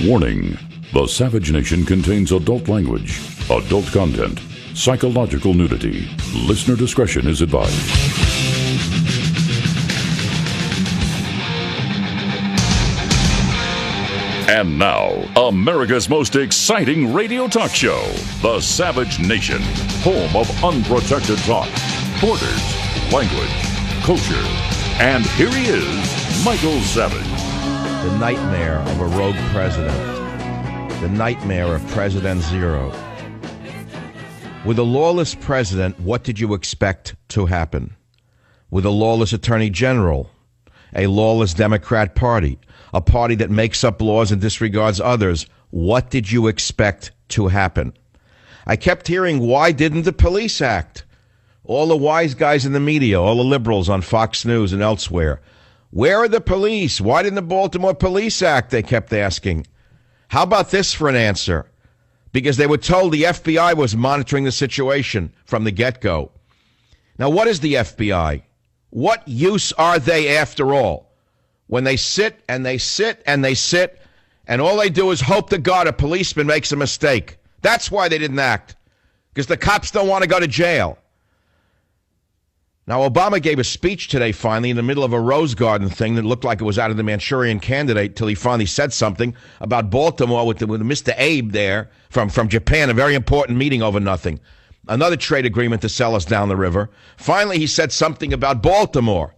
Warning: the Savage Nation contains adult language, adult content, psychological nudity. Listener discretion is advised. And now, America's most exciting radio talk show, The Savage Nation, home of unprotected talk, borders, language, culture. And here he is, Michael Savage. The nightmare of a rogue president. The nightmare of President Zero. With a lawless president, what did you expect to happen? With a lawless attorney general, a lawless Democrat party, a party that makes up laws and disregards others, what did you expect to happen? I kept hearing, why didn't the police act? All the wise guys in the media, all the liberals on Fox News and elsewhere. Where are the police? Why didn't the Baltimore police act? They kept asking. How about this for an answer? Because they were told the FBI was monitoring the situation from the get-go. Now, what is the FBI? What use are they after all? When they sit and they sit and they sit, and all they do is hope to God a policeman makes a mistake. That's why they didn't act. Because the cops don't want to go to jail. Now, Obama gave a speech today, finally, in the middle of a Rose Garden thing that looked like it was out of the Manchurian Candidate, till he finally said something about Baltimore with Mr. Abe there from Japan, a very important meeting over nothing. Another trade agreement to sell us down the river. Finally, he said something about Baltimore.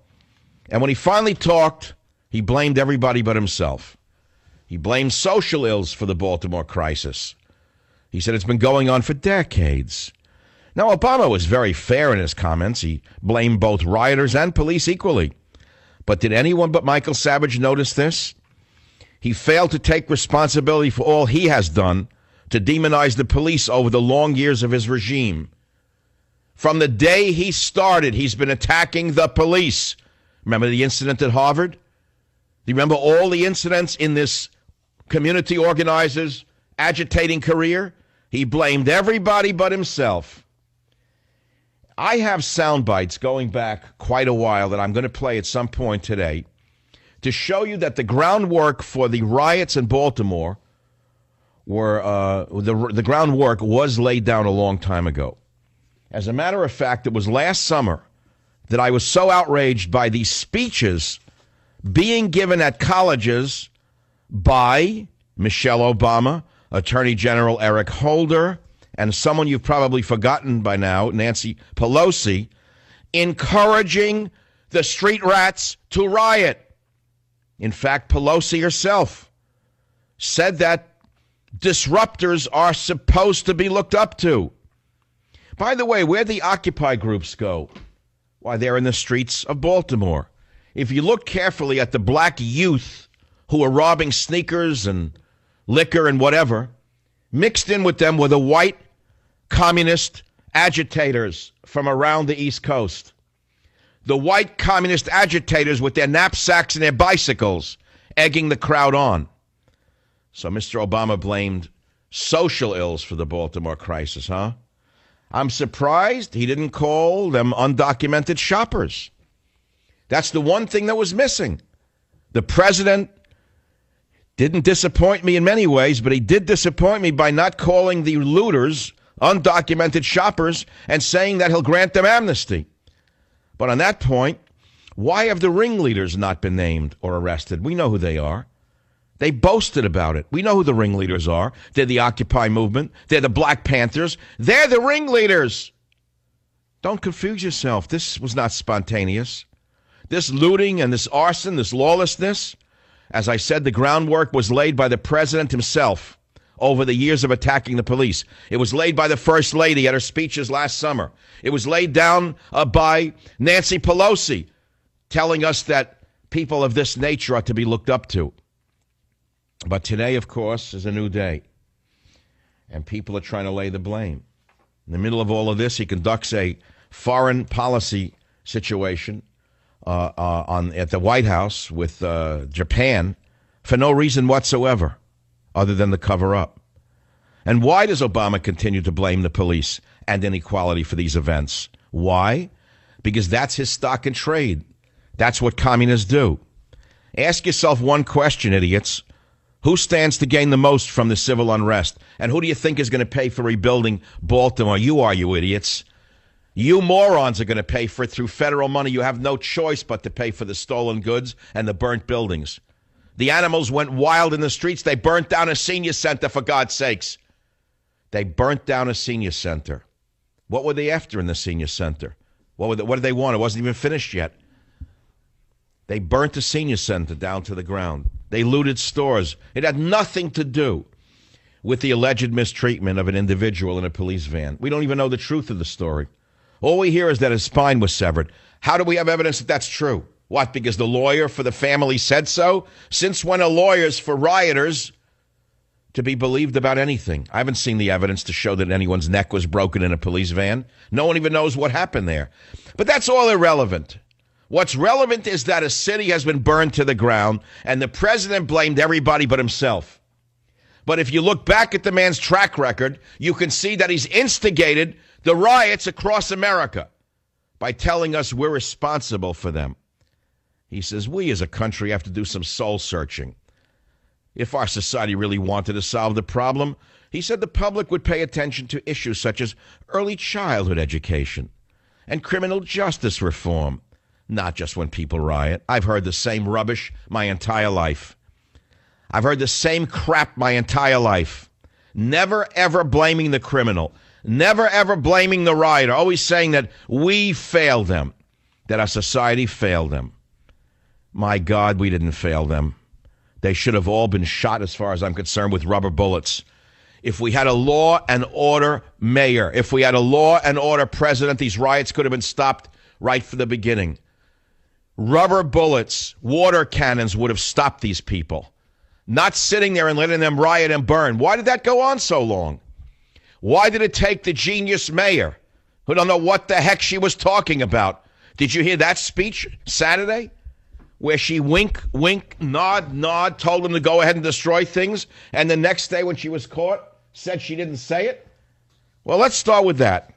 And when he finally talked, he blamed everybody but himself. He blamed social ills for the Baltimore crisis. He said it's been going on for decades. Now, Obama was very fair in his comments. He blamed both rioters and police equally. But did anyone but Michael Savage notice this? He failed to take responsibility for all he has done to demonize the police over the long years of his regime. From the day he started, he's been attacking the police. Remember the incident at Harvard? Do you remember all the incidents in this community organizer's agitating career? He blamed everybody but himself. I have sound bites going back quite a while that I'm going to play at some point today to show you that the groundwork for the riots in Baltimore the groundwork was laid down a long time ago. As a matter of fact, it was last summer that I was so outraged by these speeches being given at colleges by Michelle Obama, Attorney General Eric Holder, and someone you've probably forgotten by now, Nancy Pelosi, encouraging the street rats to riot. In fact, Pelosi herself said that disruptors are supposed to be looked up to. By the way, where'd the Occupy groups go? Why, they're in the streets of Baltimore. If you look carefully at the black youth who are robbing sneakers and liquor and whatever, mixed in with them were the white communist agitators from around the East Coast. The white communist agitators with their knapsacks and their bicycles egging the crowd on. So Mr. Obama blamed social ills for the Baltimore crisis, huh? I'm surprised he didn't call them undocumented shoppers. That's the one thing that was missing. The president didn't disappoint me in many ways, but he did disappoint me by not calling the looters undocumented shoppers and saying that he'll grant them amnesty. But on that point, why have the ringleaders not been named or arrested? We know who they are. They boasted about it. We know who the ringleaders are. They're the Occupy movement. They're the Black Panthers. They're the ringleaders. Don't confuse yourself. This was not spontaneous. This looting and this arson, this lawlessness, as I said, the groundwork was laid by the president himself over the years of attacking the police. It was laid by the First Lady at her speeches last summer. It was laid down by Nancy Pelosi, telling us that people of this nature ought to be looked up to. But today, of course, is a new day, and people are trying to lay the blame. In the middle of all of this, he conducts a foreign policy situation at the White House with Japan for no reason whatsoever other than the cover-up. And why does Obama continue to blame the police and inequality for these events? Why? Because that's his stock in trade. That's what communists do. Ask yourself one question, idiots. Who stands to gain the most from the civil unrest? And who do you think is going to pay for rebuilding Baltimore? You are, you idiots. You morons are going to pay for it through federal money. You have no choice but to pay for the stolen goods and the burnt buildings. The animals went wild in the streets. They burnt down a senior center, for God's sakes. They burnt down a senior center. What were they after in the senior center? What did they want? It wasn't even finished yet. They burnt the senior center down to the ground. They looted stores. It had nothing to do with the alleged mistreatment of an individual in a police van. We don't even know the truth of the story. All we hear is that his spine was severed. How do we have evidence that that's true? What, because the lawyer for the family said so? Since when are lawyers for rioters to be believed about anything? I haven't seen the evidence to show that anyone's neck was broken in a police van. No one even knows what happened there. But that's all irrelevant. What's relevant is that a city has been burned to the ground, and the president blamed everybody but himself. But if you look back at the man's track record, you can see that he's instigated the riots across America by telling us we're responsible for them. He says we as a country have to do some soul searching. If our society really wanted to solve the problem, he said the public would pay attention to issues such as early childhood education and criminal justice reform. Not just when people riot. I've heard the same rubbish my entire life. I've heard the same crap my entire life. Never, ever blaming the criminal. Never, ever blaming the rioter. Always saying that we failed them, that our society failed them. My God, we didn't fail them. They should have all been shot, as far as I'm concerned, with rubber bullets. If we had a law and order mayor, if we had a law and order president, these riots could have been stopped right from the beginning. Rubber bullets, water cannons would have stopped these people. Not sitting there and letting them riot and burn. Why did that go on so long? Why did it take the genius mayor, who don't know what the heck she was talking about? Did you hear that speech Saturday? Where she wink, wink, nod, nod, told them to go ahead and destroy things, and the next day when she was caught, said she didn't say it? Well, let's start with that.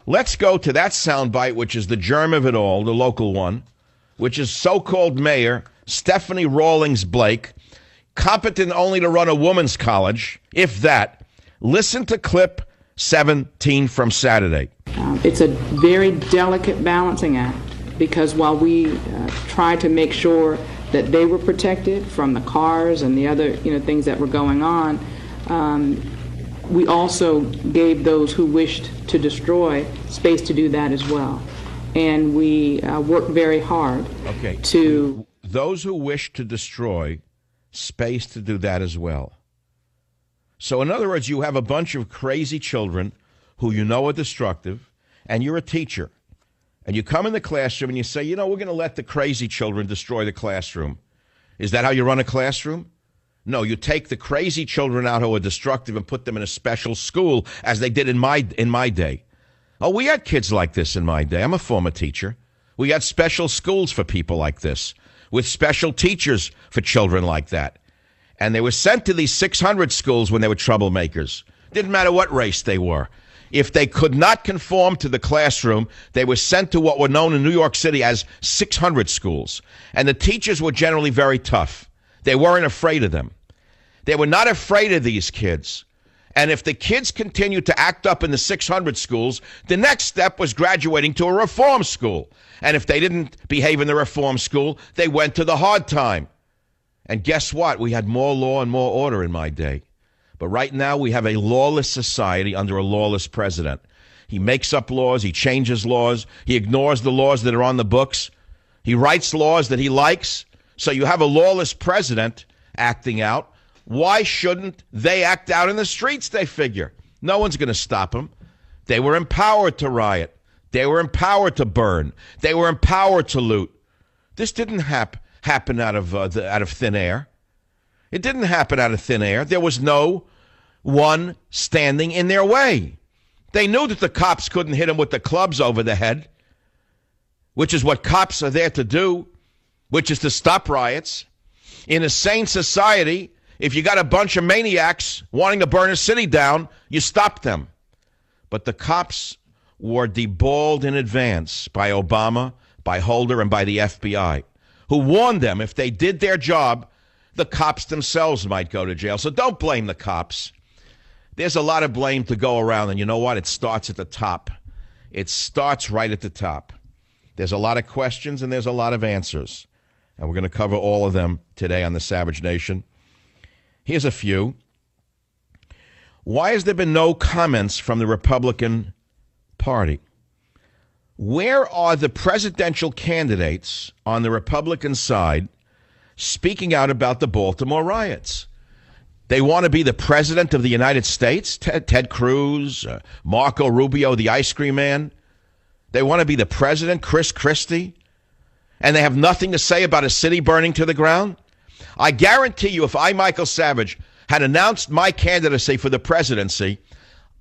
Let's go to that soundbite, which is the germ of it all, the local one, which is so-called Mayor Stephanie Rawlings Blake, competent only to run a woman's college, if that. Listen to clip 17 from Saturday. It's a very delicate balancing act, because while we tried to make sure that they were protected from the cars and the other things that were going on, we also gave those who wished to destroy space to do that as well. And we worked very hard to... Those who wish to destroy, space to do that as well. So in other words, you have a bunch of crazy children who you know are destructive, and you're a teacher. And you come in the classroom and you say, we're going to let the crazy children destroy the classroom. Is that how you run a classroom? No, you take the crazy children out who are destructive and put them in a special school, as they did in my day. Oh, we had kids like this in my day. I'm a former teacher. We had special schools for people like this, with special teachers for children like that. And they were sent to these 600 schools when they were troublemakers. Didn't matter what race they were. If they could not conform to the classroom, they were sent to what were known in New York City as 600 schools. And the teachers were generally very tough. They weren't afraid of them. They were not afraid of these kids. And if the kids continued to act up in the 600 schools, the next step was graduating to a reform school. And if they didn't behave in the reform school, they went to the hard time. And guess what? We had more law and more order in my day. But right now we have a lawless society under a lawless president. He makes up laws. He changes laws. He ignores the laws that are on the books. He writes laws that he likes. So you have a lawless president acting out. Why shouldn't they act out in the streets, they figure? No one's going to stop them. They were empowered to riot. They were empowered to burn. They were empowered to loot. This didn't happen out of thin air. It didn't happen out of thin air. There was no one standing in their way. They knew that the cops couldn't hit them with the clubs over the head, which is what cops are there to do, which is to stop riots. In a sane society, if you got a bunch of maniacs wanting to burn a city down, you stop them. But the cops were deballed in advance by Obama, by Holder, and by the FBI, who warned them if they did their job, the cops themselves might go to jail. So don't blame the cops. There's a lot of blame to go around, and you know what? It starts at the top. It starts right at the top. There's a lot of questions and there's a lot of answers, and we're going to cover all of them today on the Savage Nation. Here's a few. Why has there been no comments from the Republican Party? Where are the presidential candidates on the Republican side speaking out about the Baltimore riots? They want to be the president of the United States, Ted Cruz, Marco Rubio, the ice cream man. They want to be the president, Chris Christie, and they have nothing to say about a city burning to the ground? I guarantee you, if I, Michael Savage, had announced my candidacy for the presidency,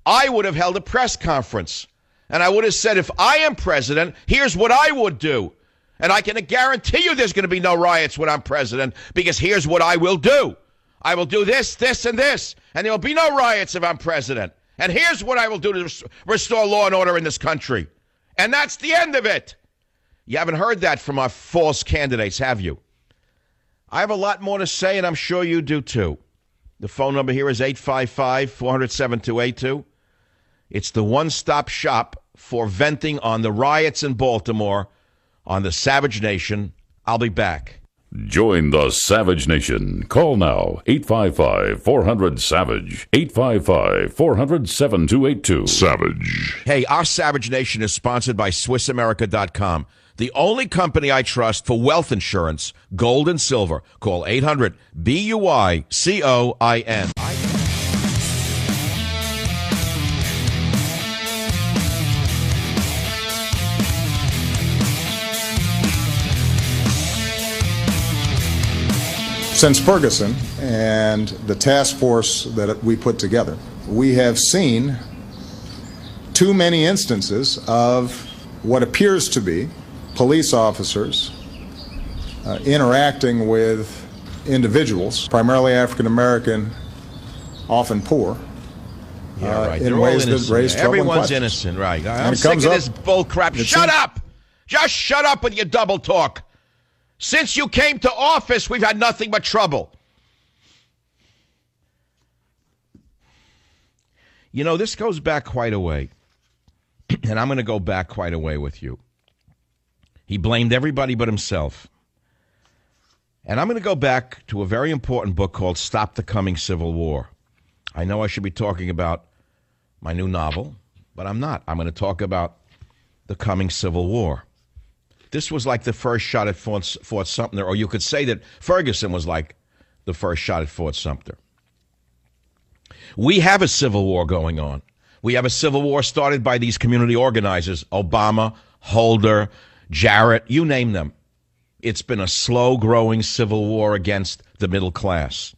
I would have held a press conference, and I would have said, if I am president, here's what I would do. And I can guarantee you there's going to be no riots when I'm president, because here's what I will do. I will do this, this, and this, and there will be no riots if I'm president. And here's what I will do to restore law and order in this country. And that's the end of it. You haven't heard that from our false candidates, have you? I have a lot more to say, and I'm sure you do too. The phone number here is 855-400-7282. It's the one-stop shop for venting on the riots in Baltimore on the Savage Nation. I'll be back. Join the Savage Nation. Call now, 855-400-SAVAGE, 855-400-7282. Savage. Hey, our Savage Nation is sponsored by SwissAmerica.com, the only company I trust for wealth insurance, gold and silver. Call 800-BUYCOIN. Since Ferguson and the task force that we put together, we have seen too many instances of what appears to be police officers interacting with individuals, primarily African American, often poor, in ways that raise trouble. Everyone's innocent, right? I'm sick of this bull crap. Shut up! Just shut up with your double talk. Since you came to office, we've had nothing but trouble. You know, this goes back quite a way, and I'm going to go back quite a way with you. He blamed everybody but himself. And I'm going to go back to a very important book called Stop the Coming Civil War. I know I should be talking about my new novel, but I'm not. I'm going to talk about the coming Civil War. This was like the first shot at Fort Sumter, or you could say that Ferguson was like the first shot at Fort Sumter. We have a civil war going on. We have a civil war started by these community organizers, Obama, Holder, Jarrett, you name them. It's been a slow-growing civil war against the middle class.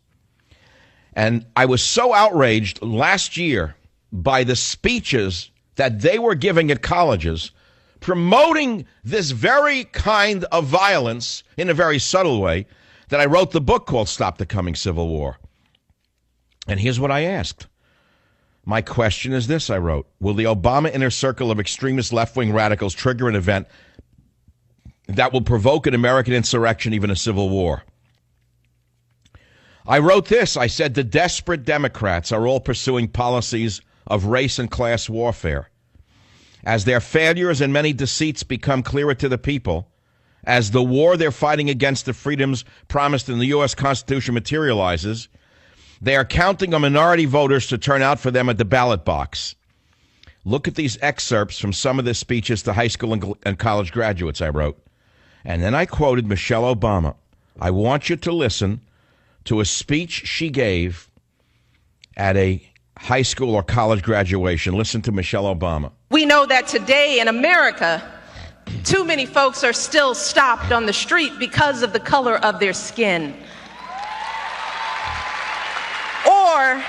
And I was so outraged last year by the speeches that they were giving at colleges promoting this very kind of violence in a very subtle way, that I wrote the book called Stop the Coming Civil War. And here's what I asked. My question is this, I wrote. Will the Obama inner circle of extremist left-wing radicals trigger an event that will provoke an American insurrection, even a civil war? I wrote this. I said the desperate Democrats are all pursuing policies of race and class warfare. As their failures and many deceits become clearer to the people, as the war they're fighting against the freedoms promised in the U.S. Constitution materializes, they are counting on minority voters to turn out for them at the ballot box. Look at these excerpts from some of the speeches to high school and college graduates, I wrote. And then I quoted Michelle Obama. I want you to listen to a speech she gave at a high school or college graduation. Listen to Michelle Obama. We know that today in America, too many folks are still stopped on the street because of the color of their skin. Or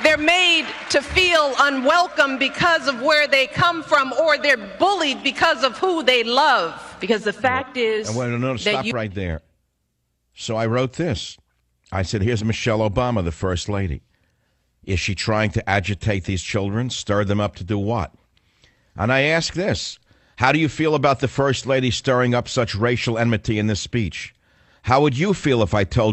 they're made to feel unwelcome because of where they come from, or they're bullied because of who they love. Because the fact is stop right there. So I wrote this. I said, here's Michelle Obama, the First Lady. Is she trying to agitate these children, stir them up to do what? And I ask this, how do you feel about the First Lady stirring up such racial enmity in this speech? How would you feel if I told